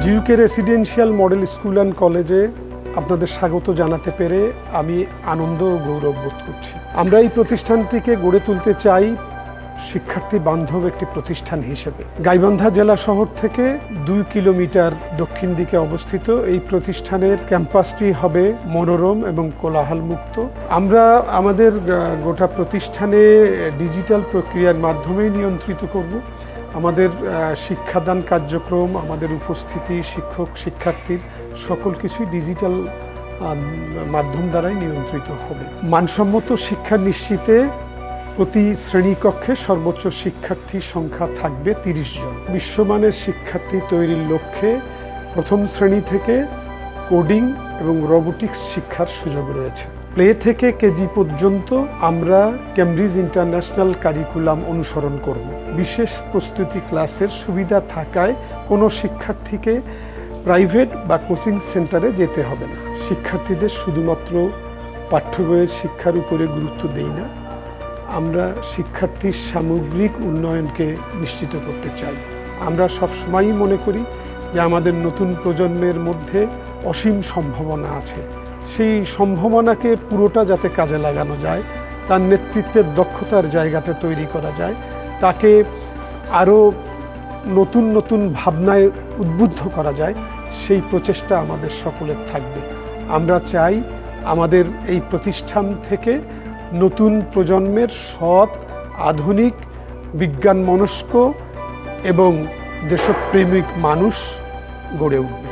জিউকে residential model school and কলেজে আপনাদের স্বাগত জানাতে পেরে আমি আনন্দ ও গৌরব বোধ করছি। আমরা এই প্রতিষ্ঠানটিকে গড়ে তুলতে চাই শিক্ষার্থী বান্ধব একটি প্রতিষ্ঠান হিসেবে। গাইবান্ধা জেলা শহর থেকে 2 কিলোমিটার দক্ষিণ দিকে অবস্থিত এই প্রতিষ্ঠানের ক্যাম্পাসটি হবে মনোরম এবং কোলাহল মুক্ত। আমরা আমাদের গোটা প্রতিষ্ঠানে ডিজিটাল প্রক্রিয়ার মাধ্যমেই নিয়ন্ত্রিত করব। আমাদের শিক্ষাদান কার্যক্রম, আমাদের উপস্থিতি, শিক্ষক শিক্ষার্থীর সকল কিছুই ডিজিটাল মাধ্যম দ্বারাই নিয়ন্ত্রিত হবে। মানসম্মত শিক্ষা নিশ্চিতে প্রতি শ্রেণীকক্ষে সর্বোচ্চ শিক্ষার্থীর সংখ্যা থাকবে 30 জন। বিশ্বমানের শিক্ষার্থী তৈরির লক্ষ্যে প্রথম শ্রেণী থেকে কোডিং এবং রোবোটিক্স শিক্ষার সুযোগ রয়েছে। প্লে থেকে কেজি পর্যন্ত আমরা কেমব্রিজ ইন্টারন্যাশনাল কারিকুলাম অনুসরণ করব। বিশেষ প্রস্তুতি ক্লাসের সুবিধা থাকায় কোনো শিক্ষার্থীকে প্রাইভেট বা কোচিং সেন্টারে যেতে হবে না। শিক্ষার্থীদের শুধুমাত্র পাঠ্য বইয়ের শিক্ষার উপরে গুরুত্ব দেই না, আমরা শিক্ষার্থীর সামগ্রিক উন্নয়নকে নিশ্চিত করতে চাই। আমরা সবসময়ই মনে করি যে আমাদের নতুন প্রজন্মের মধ্যে অসীম সম্ভাবনা আছে। সেই সম্ভাবনাকে পুরোটা যাতে কাজে লাগানো যায়, তার নেতৃত্বের দক্ষতার জায়গাটা তৈরি করা যায়, তাকে আরও নতুন নতুন ভাবনায় উদ্বুদ্ধ করা যায়, সেই প্রচেষ্টা আমাদের সকলের থাকবে। আমরা চাই আমাদের এই প্রতিষ্ঠান থেকে নতুন প্রজন্মের সৎ, আধুনিক, বিজ্ঞান মনস্ক এবং দেশপ্রেমিক মানুষ গড়ে উঠবে।